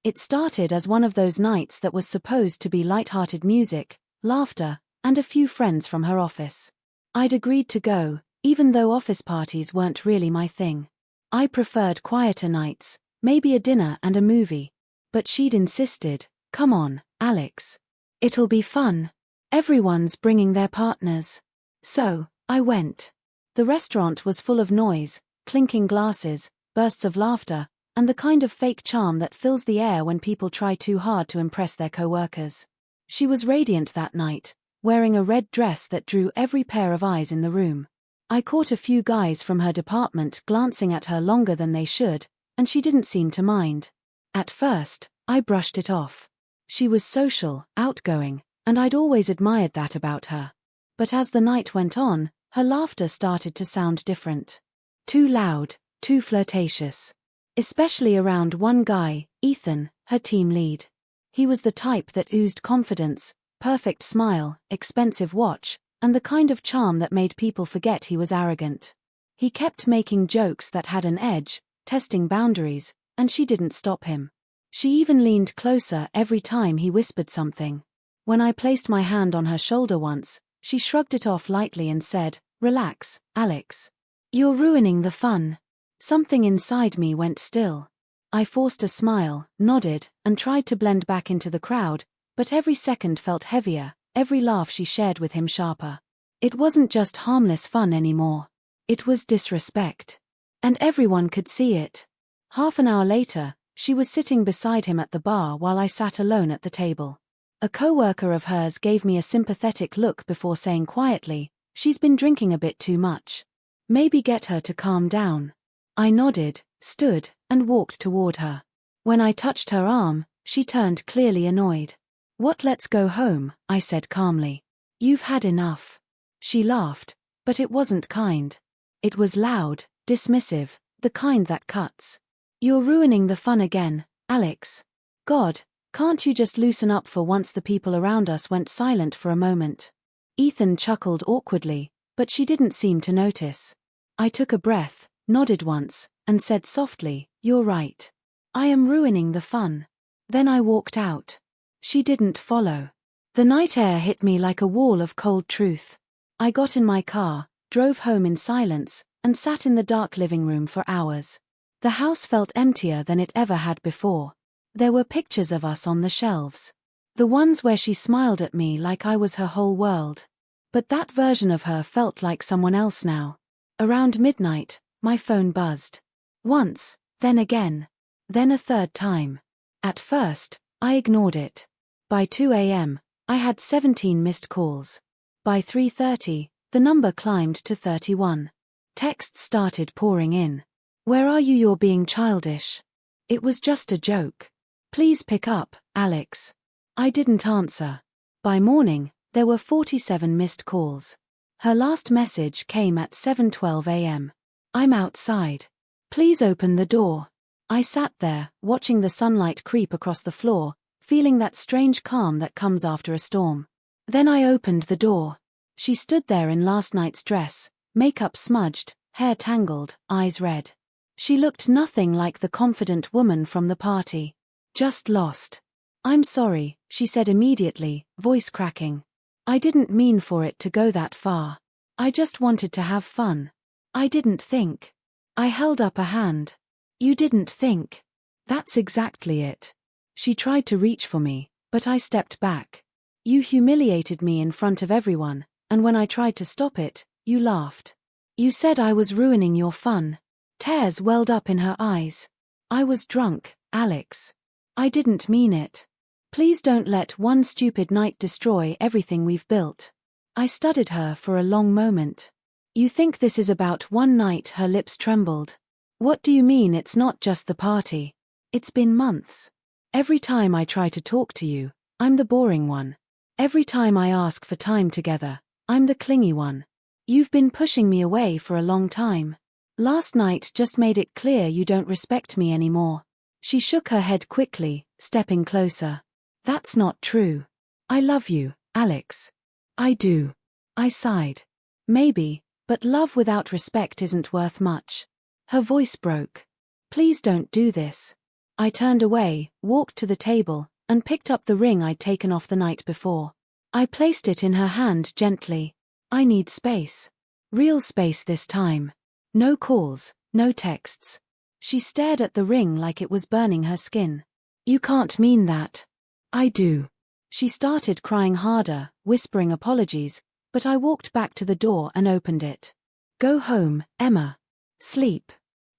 It started as one of those nights that was supposed to be light-hearted music, laughter, and a few friends from her office. I'd agreed to go, even though office parties weren't really my thing. I preferred quieter nights, maybe a dinner and a movie. But she'd insisted, "Come on, Alex. It'll be fun. Everyone's bringing their partners." So, I went. The restaurant was full of noise, clinking glasses, bursts of laughter, and the kind of fake charm that fills the air when people try too hard to impress their coworkers. She was radiant that night, wearing a red dress that drew every pair of eyes in the room. I caught a few guys from her department glancing at her longer than they should, and she didn't seem to mind. At first, I brushed it off. She was social, outgoing, and I'd always admired that about her. But as the night went on, her laughter started to sound different. Too loud, too flirtatious. Especially around one guy, Ethan, her team lead. He was the type that oozed confidence, perfect smile, expensive watch, and the kind of charm that made people forget he was arrogant. He kept making jokes that had an edge, testing boundaries, and she didn't stop him. She even leaned closer every time he whispered something. When I placed my hand on her shoulder once, she shrugged it off lightly and said, "Relax, Alex. You're ruining the fun." Something inside me went still. I forced a smile, nodded, and tried to blend back into the crowd, but every second felt heavier, every laugh she shared with him sharper. It wasn't just harmless fun anymore. It was disrespect. And everyone could see it. Half an hour later, she was sitting beside him at the bar while I sat alone at the table. A coworker of hers gave me a sympathetic look before saying quietly, "She's been drinking a bit too much. Maybe get her to calm down." I nodded, stood, and walked toward her. When I touched her arm, she turned clearly annoyed. "What, let's go home," I said calmly. "You've had enough." She laughed, but it wasn't kind. It was loud, dismissive, the kind that cuts. "You're ruining the fun again, Alex. God, can't you just loosen up for once?" The people around us went silent for a moment. Ethan chuckled awkwardly, but she didn't seem to notice. I took a breath, nodded once, and said softly, "You're right. I am ruining the fun." Then I walked out. She didn't follow. The night air hit me like a wall of cold truth. I got in my car, drove home in silence, and sat in the dark living room for hours. The house felt emptier than it ever had before. There were pictures of us on the shelves. The ones where she smiled at me like I was her whole world. But that version of her felt like someone else now. Around midnight, my phone buzzed. Once, then again. Then a third time. At first, I ignored it. By 2 a.m., I had 17 missed calls. By 3:30, the number climbed to 31. Texts started pouring in. "Where are you? You're being childish. It was just a joke. Please pick up, Alex." I didn't answer. By morning, there were 47 missed calls. Her last message came at 7:12 a.m. "I'm outside. Please open the door." I sat there, watching the sunlight creep across the floor, feeling that strange calm that comes after a storm. Then I opened the door. She stood there in last night's dress, makeup smudged, hair tangled, eyes red. She looked nothing like the confident woman from the party. Just lost. "I'm sorry," she said immediately, voice cracking. "I didn't mean for it to go that far. I just wanted to have fun. I didn't think." I held up a hand. "You didn't think." "That's exactly it." She tried to reach for me, but I stepped back. "You humiliated me in front of everyone, and when I tried to stop it, you laughed. You said I was ruining your fun." Tears welled up in her eyes. "I was drunk, Alex. I didn't mean it. Please don't let one stupid night destroy everything we've built." I studied her for a long moment. "You think this is about one night?" Her lips trembled. "What do you mean it's not just the party? It's been months. Every time I try to talk to you, I'm the boring one. Every time I ask for time together, I'm the clingy one. You've been pushing me away for a long time. Last night just made it clear you don't respect me anymore." She shook her head quickly, stepping closer. "That's not true. I love you, Alex. I do." I sighed. "Maybe, but love without respect isn't worth much." Her voice broke. "Please don't do this." I turned away, walked to the table, and picked up the ring I'd taken off the night before. I placed it in her hand gently. I need space. Real space this time. No calls, no texts. She stared at the ring like it was burning her skin. You can't mean that. I do. She started crying harder, whispering apologies, but I walked back to the door and opened it. Go home, Emma. Sleep.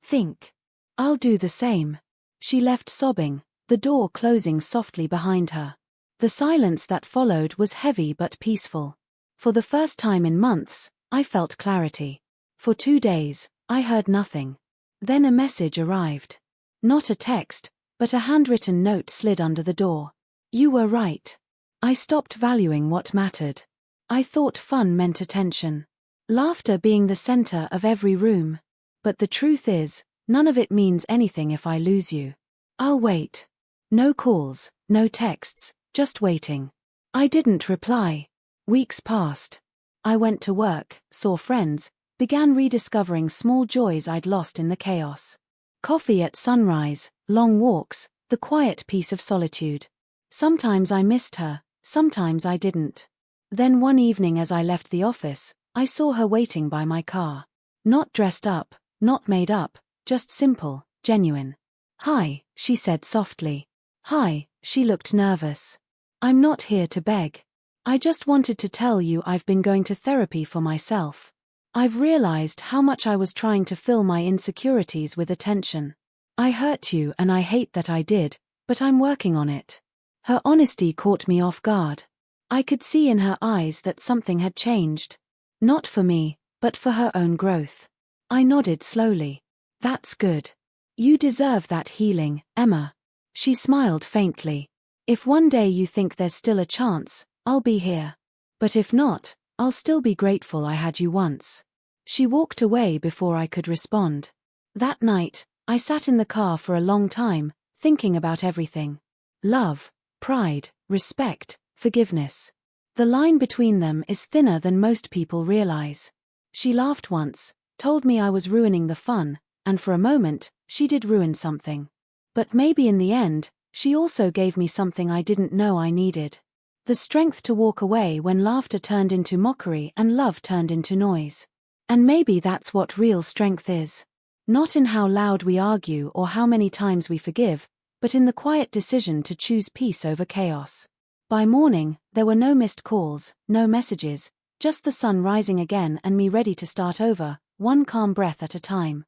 Think. I'll do the same. She left sobbing, the door closing softly behind her. The silence that followed was heavy but peaceful. For the first time in months, I felt clarity. For 2 days, I heard nothing. Then a message arrived. Not a text, but a handwritten note slid under the door. You were right. I stopped valuing what mattered. I thought fun meant attention. Laughter being the center of every room. But the truth is, none of it means anything if I lose you. I'll wait. No calls, no texts, just waiting. I didn't reply. Weeks passed. I went to work, saw friends, began rediscovering small joys I'd lost in the chaos. Coffee at sunrise, long walks, the quiet peace of solitude. Sometimes I missed her, sometimes I didn't. Then one evening as I left the office, I saw her waiting by my car. Not dressed up, not made up, just simple, genuine. Hi, she said softly. Hi, she looked nervous. I'm not here to beg. I just wanted to tell you I've been going to therapy for myself. I've realized how much I was trying to fill my insecurities with attention. I hurt you and I hate that I did, but I'm working on it. Her honesty caught me off guard. I could see in her eyes that something had changed. Not for me, but for her own growth. I nodded slowly. That's good. You deserve that healing, Emma. She smiled faintly. If one day you think there's still a chance, I'll be here. But if not, I'll still be grateful I had you once. She walked away before I could respond. That night, I sat in the car for a long time, thinking about everything. Love, pride, respect, forgiveness. The line between them is thinner than most people realize. She laughed once, told me I was ruining the fun, and for a moment, she did ruin something. But maybe in the end, she also gave me something I didn't know I needed. The strength to walk away when laughter turned into mockery and love turned into noise. And maybe that's what real strength is. Not in how loud we argue or how many times we forgive, but in the quiet decision to choose peace over chaos. By morning, there were no missed calls, no messages, just the sun rising again and me ready to start over, one calm breath at a time.